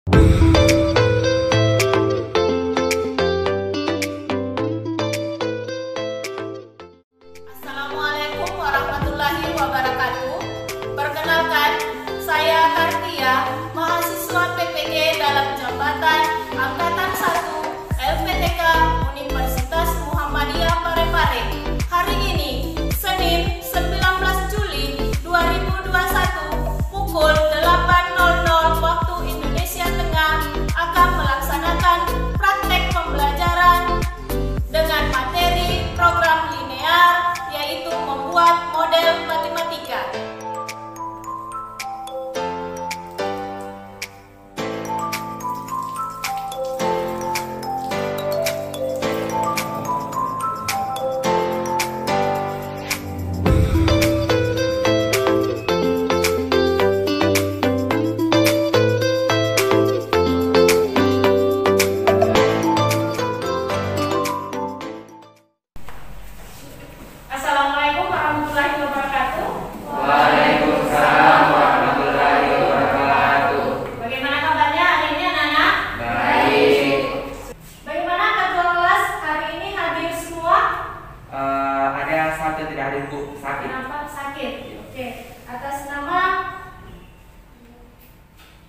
Assalamualaikum warahmatullahi wabarakatuh. Perkenalkan, saya Kartia, mahasiswa PPG dalam jabatan Angkatan 1 LPTK Universitas Muhammadiyah Parepare. Hari ini, Senin 19 Juli 2021, pukul 8.00 waktu Indonesia Tengah, akan melaksanakan praktek pembelajaran dengan materi program linear, yaitu membuat model matematika. Assalamualaikum warahmatullahi wabarakatuh. Waalaikumsalam warahmatullahi wabarakatuh. Bagaimana kabarnya hari ini anak-anak? Baik. Bagaimana ketua kelas hari ini hadir semua? Ada satu tidak hadir, Bu, sakit. Kenapa sakit? Oke. Atas nama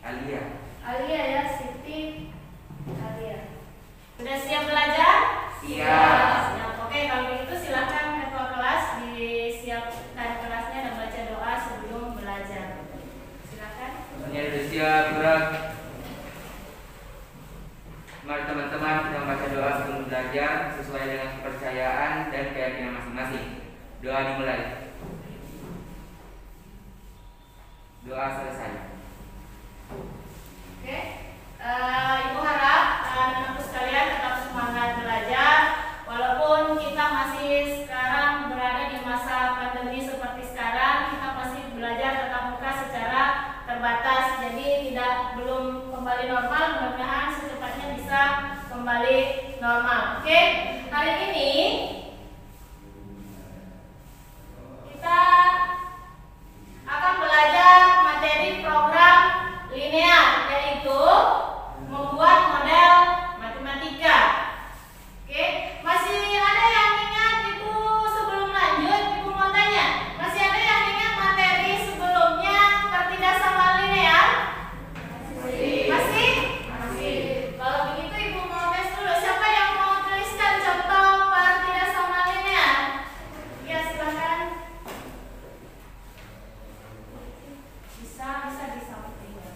Alia. Alia ya, Siti Alia. Sudah siap belajar? Siap. Siap. Oke, kalau begitu silakan ketua kelas disiapkan kelasnya dan baca doa sebelum belajar. Silakan. Semuanya sudah siap, gerak. Mari teman-teman kita membaca doa sebelum belajar sesuai dengan kepercayaan dan keyakinan masing-masing. Doa dimulai. Doa selesai. Oke. Ibu harap anak-anakku sekalian tetap semangat belajar walaupun kita masih sekarang berada di masa pandemi seperti sekarang, kita masih belajar tatap muka secara terbatas. Jadi belum kembali normal, mudah-mudahan secepatnya bisa kembali normal. Oke. Hari ini kita akan belajar materi program linear, yaitu membuat model matematika. Oke, masih ada yang ingat Ibu sebelum lanjut? Ibu mau tanya, masih ada yang ingat materi sebelumnya pertidasaman linear? Masih? Kalau begitu Ibu mau tes dulu. Siapa yang mau tuliskan contoh pertidasaman linear? Ya, silakan. Bisa disampaikan.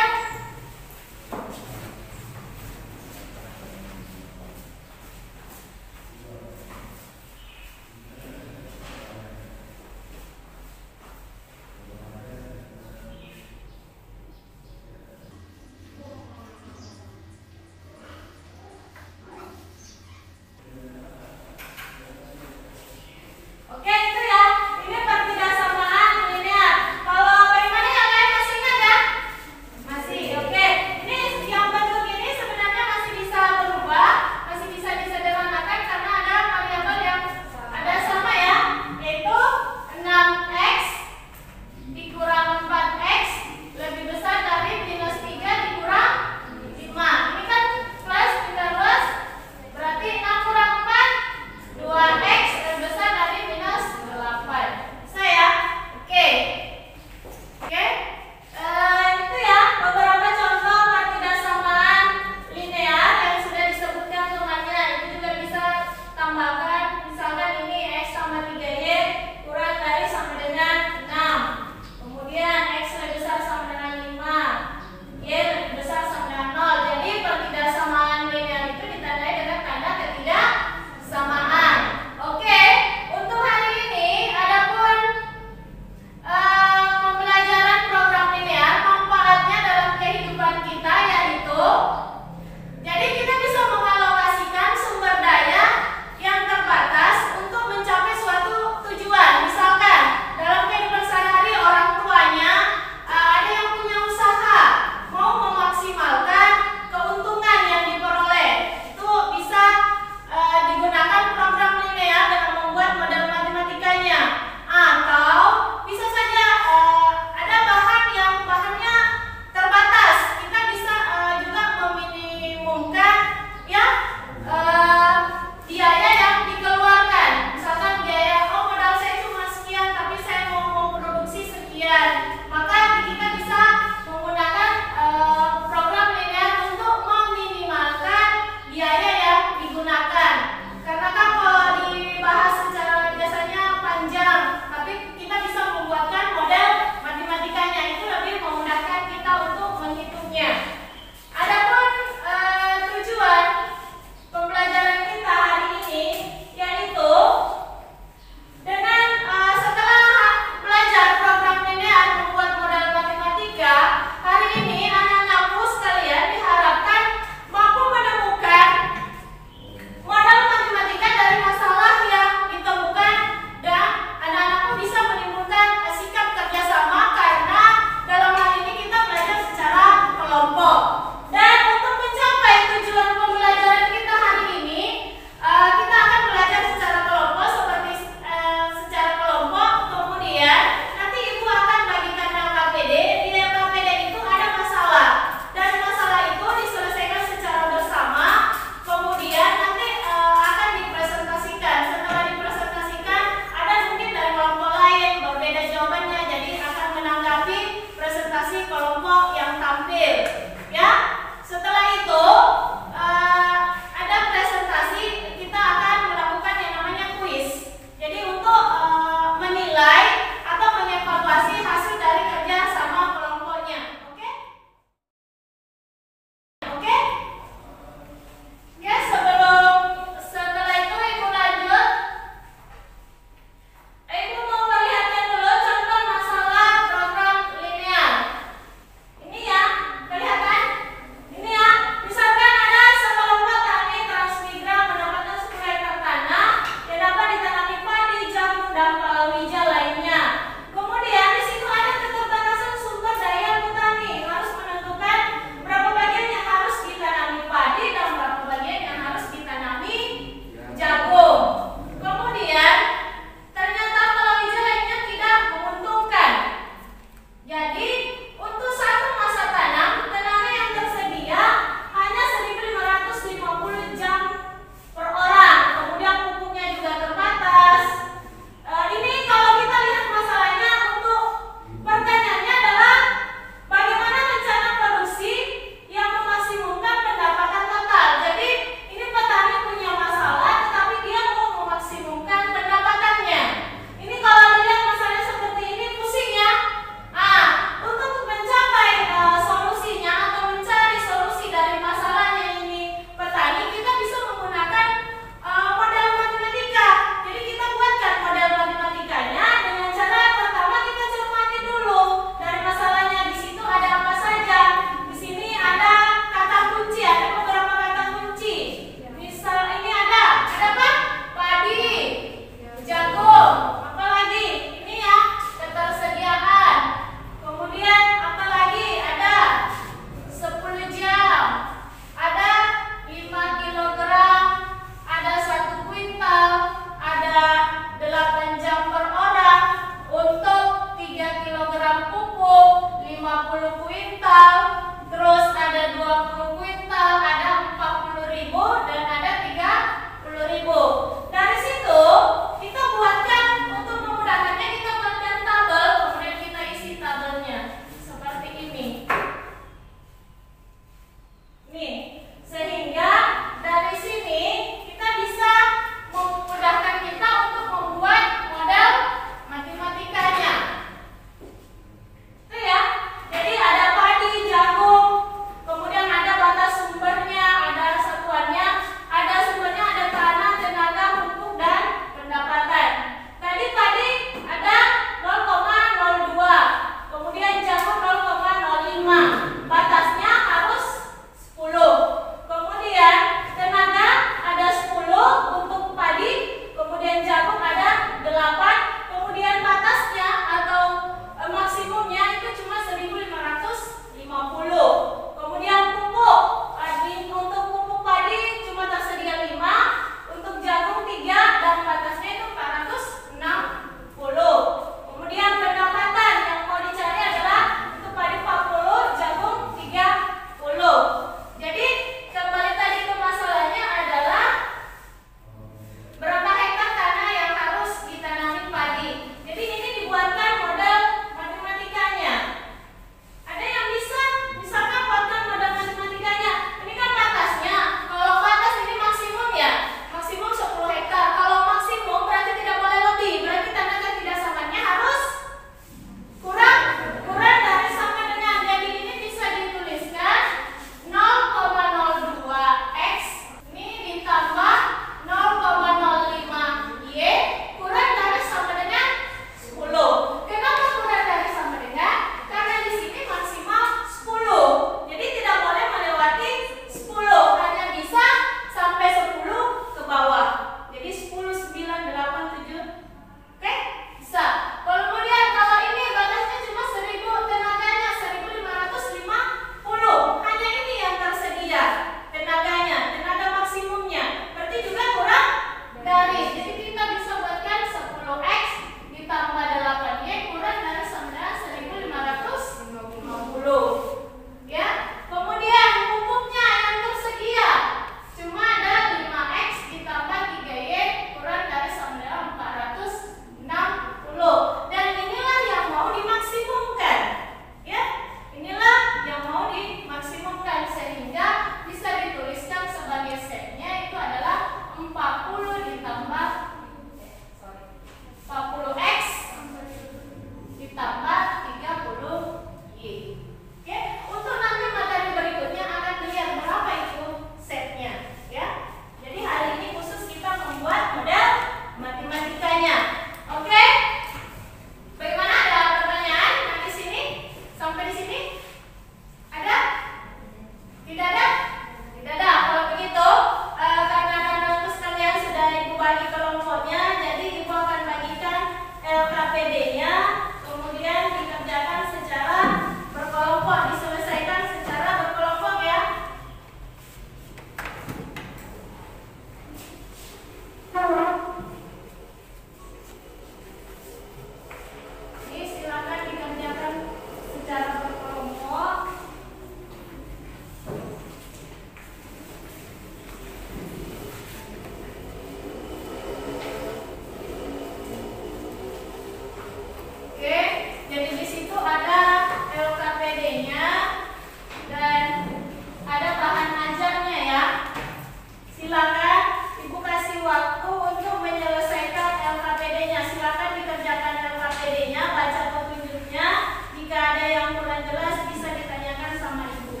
jika ada yang kurang jelas bisa ditanyakan sama Ibu.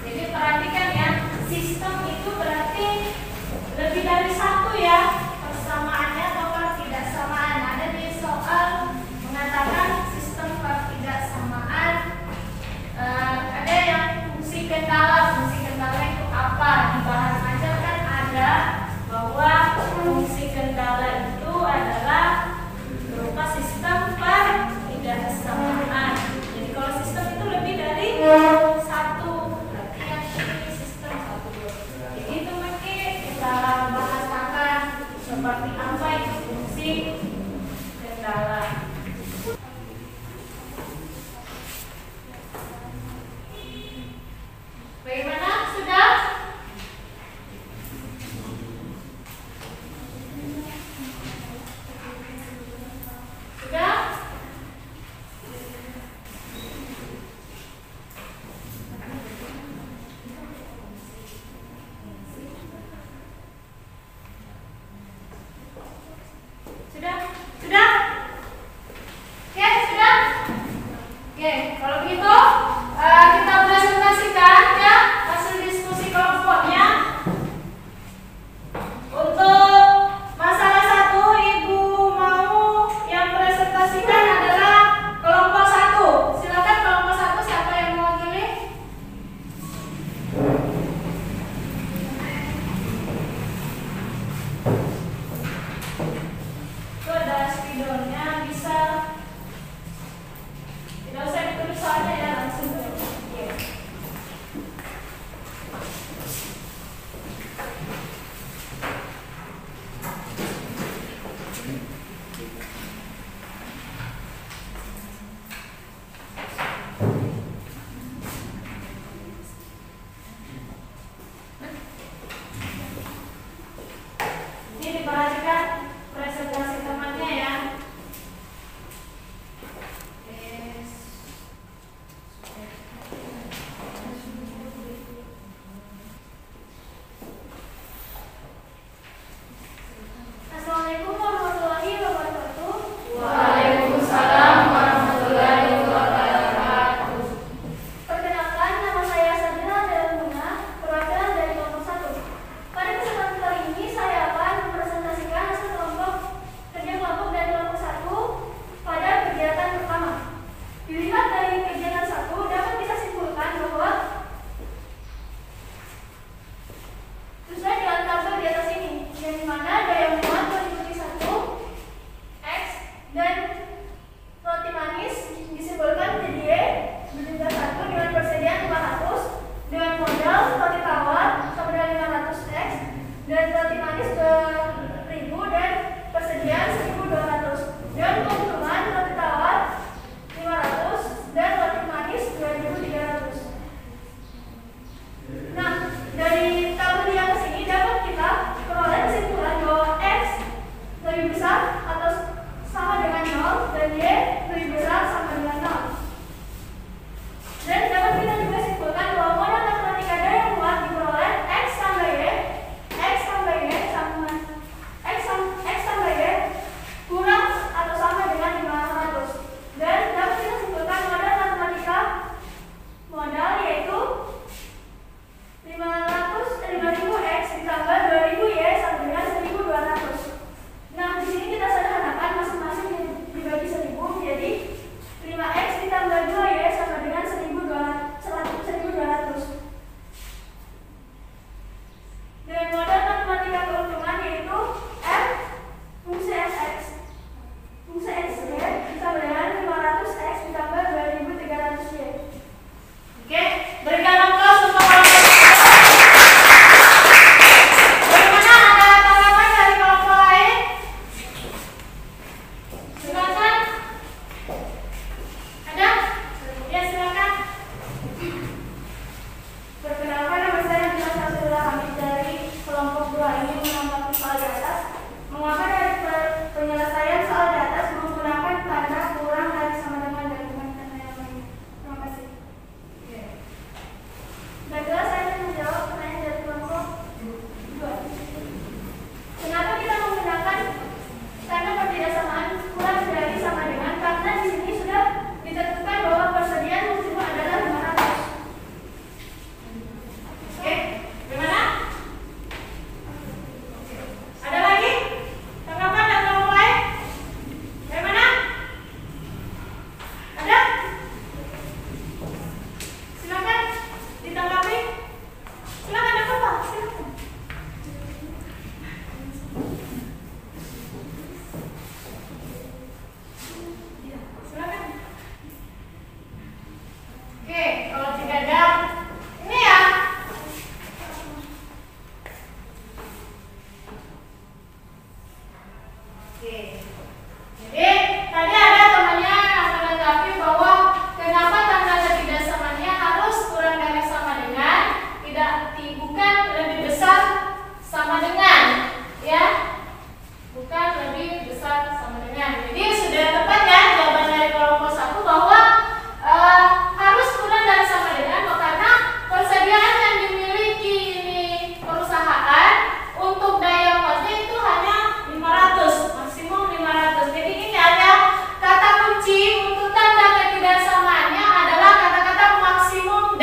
Jadi perhatikan ya,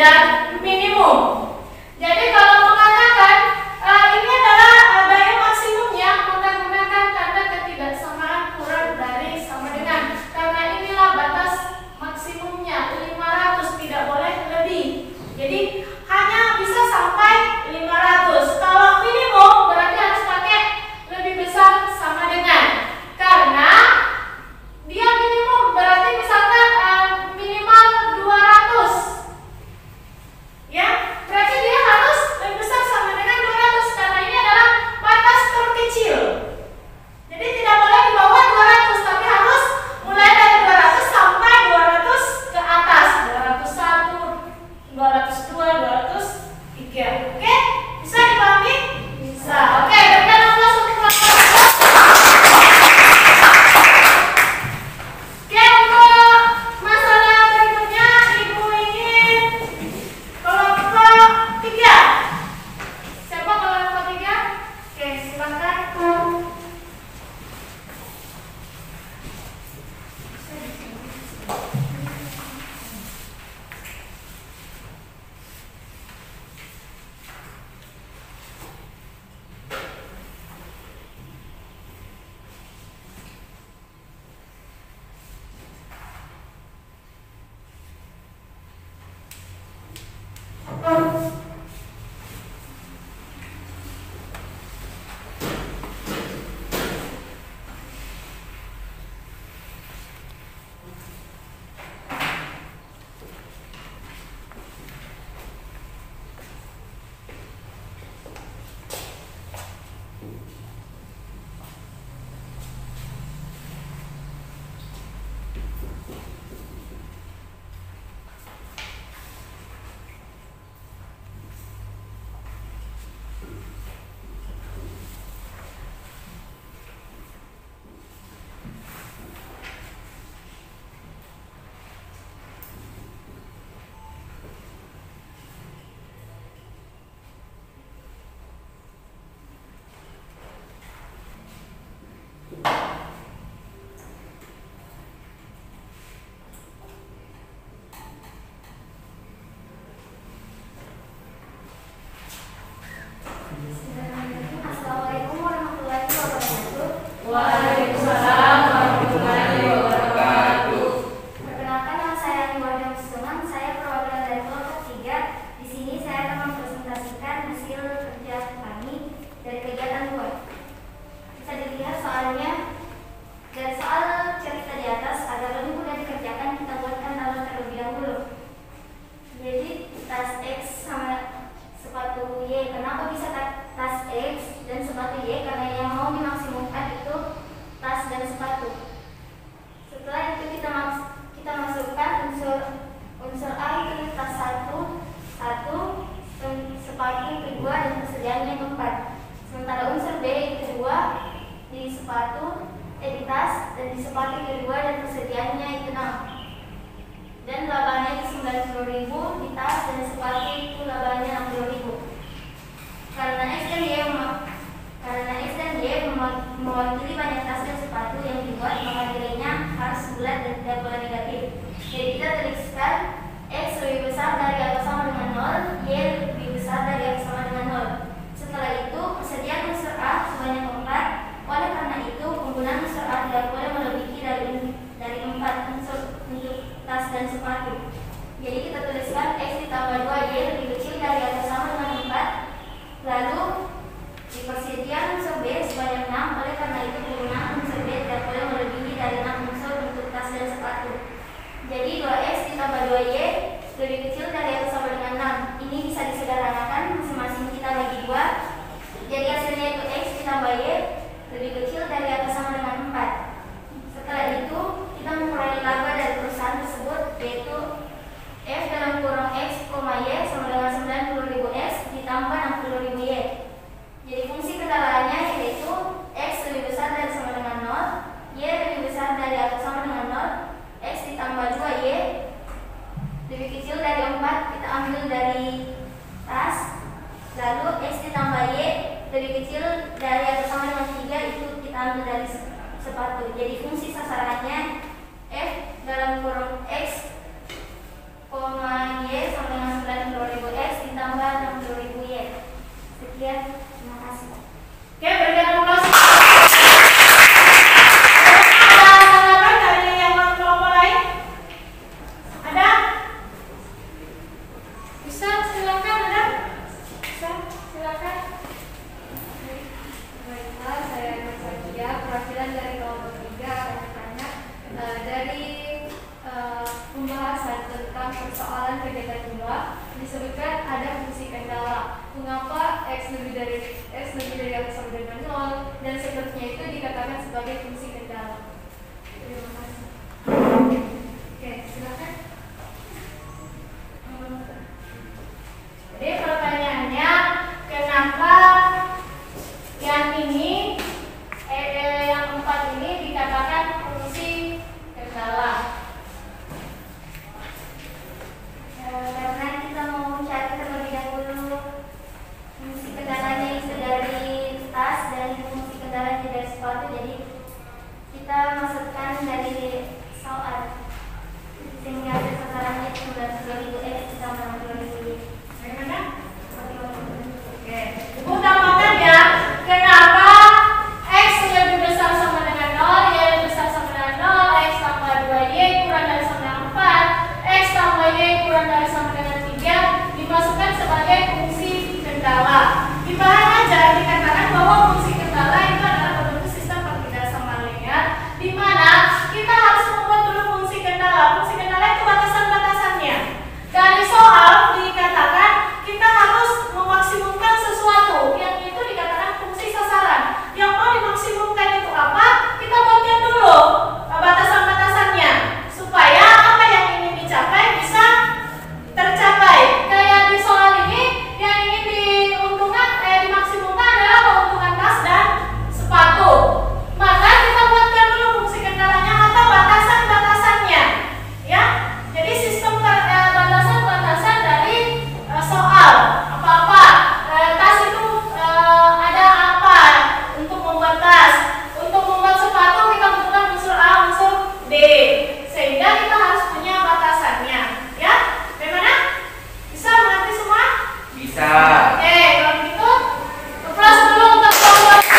standar minimum. Jadi kalau mengatakan ini adalah daya maksimumnya, maka gunakan tanda ketidaksamaan kurang dari sama dengan. Karena inilah batas maksimumnya 500, tidak boleh lebih. Jadi hanya bisa sampai 500. Kalau minimum berarti harus pakai lebih besar sama dengan. Karena dia minimum berarti misalkan minimal 200. Ya, berarti dia harus lebih besar sama dengan 200 karena ini adalah batas terkecil. Jadi tidak boleh di bawah 200, tapi harus mulai dari 200 sampai 200 ke atas. 201, 202, 203. Oke? Bisa dipahami? Bisa. Oke, berikan aplaus untuk kelompok. Oke, untuk masalah berikutnya Ibu ingin kelompok 3. Siapa kelompok 3? Oke, silakan. Assalamualaikum warahmatullahi wabarakatuh. Waalaikumsalam warahmatullahi wabarakatuh. Perkenalkan, nama saya Niwada Mustuman. Saya perwakilan dari kelompok 3. Di sini saya akan mempresentasikan hasil kerja kami dari kegiatan luar. Bisa dilihat soalnya dari soal cerita di atas, agar lebih mudah dikerjakan kita buatkan tabel terlebih dahulu. Jadi tas X sama sepatu Y. Kenapa bisa tas X dan sepatu Y? Karena yang mau dimaksimumkan itu tas dan sepatu. Setelah itu kita masukkan unsur A itu di tas 1, sepatu kedua dan persediaannya 4. Sementara unsur B kedua di di tas dan di sepatu kedua dan persediaannya itu 6. Dan labanya itu 90.000 di tas dan sepatu itu labanya 60.000. Karena X dan Y mewakili banyak tas dan sepatu yang dibuat, maka nilainya harus bulat dan tidak boleh negatif. Jadi kita tuliskan X lebih besar dari atau sama dengan 0, Y lebih besar dari atau sama dengan 0. Setelah itu persediaan unsur A sebanyak 4. Oleh karena itu penggunaan unsur A tidak boleh melebihi dari 4 unsur untuk tas dan sepatu. Jadi kita tuliskan X ditambah 2Y lebih kecil dari atau sama dengan 4. Lalu di persediaan unsur B sebanyak 6. Oleh karena itu penggunaan unsur B tidak boleh melebihi dari 6 unsur Dari pembahasan tentang persoalan kegiatan dua disebutkan ada fungsi kendala. Mengapa x lebih dari atau sama dengan 0 dan seterusnya itu dikatakan sebagai fungsi kendala. Terima kasih. Oke, silakan. Jadi pertanyaannya, kenapa yang ini yang 4 ini dikatakan fungsi kendala? Karena kita mau mencari terlebih dahulu fungsi kendalanya itu dari tas dan fungsi kendalanya dari sepatu, jadi kita masukkan dari soal sehingga ada sasarannya 19.000 kita menang 20.000. Bagaimana? Oke, Ibu tambahkan ya, kenapa x lebih besar sama dengan 0, y lebih besar sama dengan 0, x tambah 2y kurang dari sama dengan 4, x tambah y kurang dari sama dengan 3 dimasukkan sebagai fungsi kendala. Dibahas aja, dikatakan bahwa fungsi kendala itu adalah bentuk sistem perpindahan sama linear, di mana kita harus membuat dulu fungsi kendala. Fungsi kendala itu batasan-batasannya. Dari soal dikatakan kita harus memaksimumkan sesuatu yang itu dikatakan fungsi sasaran. Yang mau dimaksimumkan itu apa? Kita buatkan dulu batasan-batasannya supaya apa yang ingin dicapai bisa tercapai. Kayak di soal ini yang ingin dimaksimumkan adalah keuntungan tas dan sepatu. Maka kita buatkan dulu fungsi kendalanya atau batasan-batasannya, ya. Jadi sistem batasan-batasan dari soal apa-apa. Tas itu ada apa untuk membuat tas. Untuk membuat sepatu kita butuhkan unsur A, unsur B. Sehingga kita harus punya batasannya, ya. Bagaimana? Bisa mengerti semua? Bisa. Oke, kalau begitu kelas dulu untuk kelompok 2.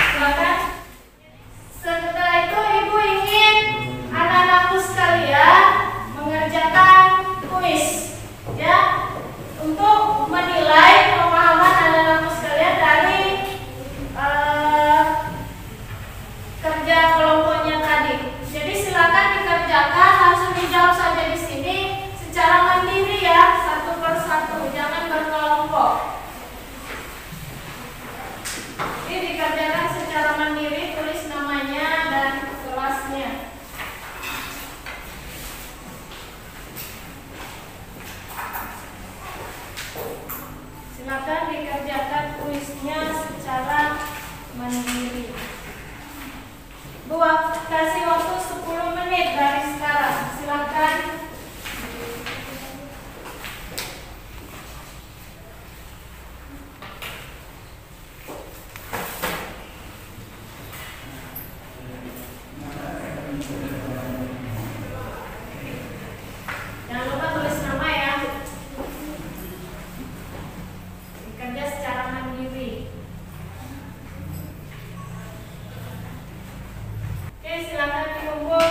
Silakan. Setelah itu Ibu ingin anak-anakku sekalian mengerjakan kuis, ya, untuk menilai pemahaman anak-anakku sekalian dari kerja kelompoknya tadi. Jadi silakan dikerjakan, langsung dijawab saja di sini secara mandiri ya, satu persatu, jangan berkelompok. Ini dikerjakan secara mandiri, tulis namanya dan kelasnya. Silakan dikerjakan kuisnya secara mandiri. Kasih waktu 10 menit dari sekarang. Silakan. Jangan lupa tulis nama ya. Bekerja secara mandiri. Oke, silakan dikumpul.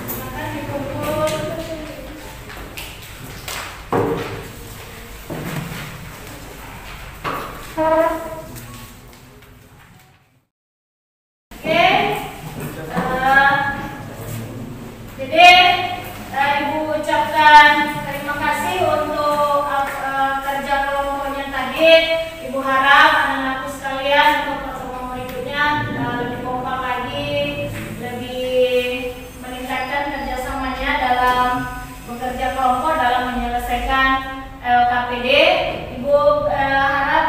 Silakan dikumpul. Oke, jadi Ibu ucapkan terima kasih untuk kerja kelompoknya tadi. Ibu harap anak-anakku sekalian untuk pertemuan berikutnya lebih kompak lagi, lebih meningkatkan kerjasamanya dalam bekerja kelompok dalam menyelesaikan LKPD. Ibu harap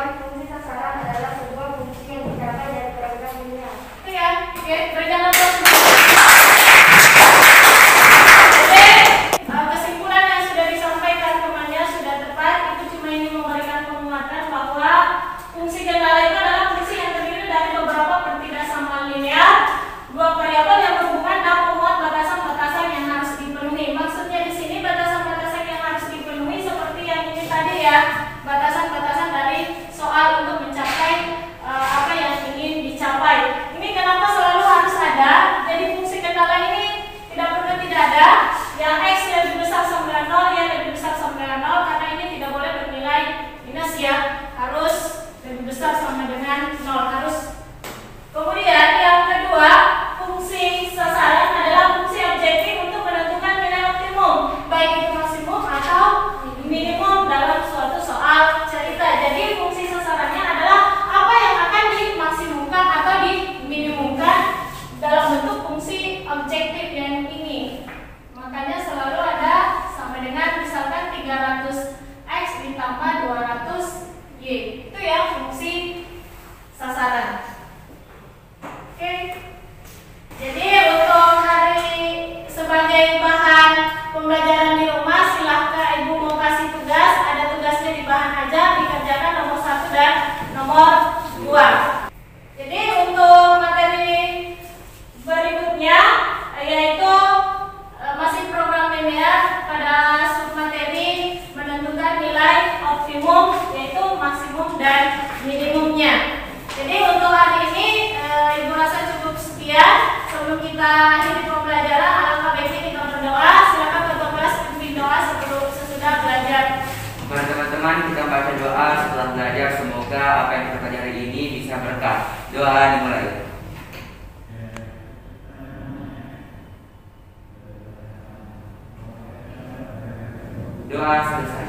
kesimpulan, fungsi sasaran adalah sebuah fungsi yang dicapai dari program pilihan. Itu ya, oke, berikan aplaus. Jadi kesimpulan yang sudah disampaikan temannya sudah tepat. Itu cuma ini memberikan penguatan bahwa fungsi kendala itu adalah fungsi yang terdiri dari beberapa pertidaksama linear, dua variabel yang berhubungan dan memuat batasan-batasan yang harus dipenuhi. Maksudnya di sini batasan-batasan yang harus dipenuhi seperti yang ini tadi ya, batasan-batasan dari soal untuk mencapai apa yang ingin dicapai. Ini kenapa selalu harus ada? Jadi fungsi kendala ini tidak perlu tidak ada. Yang x lebih besar sama dengan 0, y lebih besar sama dengan 0, karena ini tidak boleh bernilai minus ya, harus lebih besar sama dengan 0 harus. Kemudian yang kedua, fungsi sasaran adalah fungsi objektif untuk menentukan nilai optimum, baik itu maksimum atau minimum dalam suatu soal cerita. Jadi fungsi sasarannya adalah apa yang akan dimaksimumkan atau diminimumkan dalam bentuk fungsi objektif yang ini. Makanya selalu ada sama dengan misalkan 300x ditambah 200y. Itu ya fungsi sasaran. Oke. Jadi untuk hari sebagai bahan pembelajaran di rumah, silahkan Ibu mau kasih tugas, ada tugasnya di bahan ajar, dikerjakan nomor 1 dan nomor 2. Jadi untuk materi berikutnya yaitu masih program linear, pada submateri menentukan nilai optimum yaitu maksimum dan minimumnya. Jadi untuk hari ini Ibu rasa cukup sekian. Sebelum kita akhiri pembelajaran, alangkah baiknya kita berdoa. Silakan ketua kelas pimpin doa sesudah belajar. Kepada teman-teman, kita baca doa setelah belajar. Semoga apa yang kita pelajari ini bisa berkah. Doa dimulai. Doa selesai.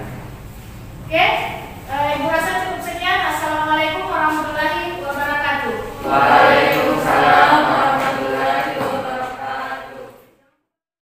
Oke, Ibu rasa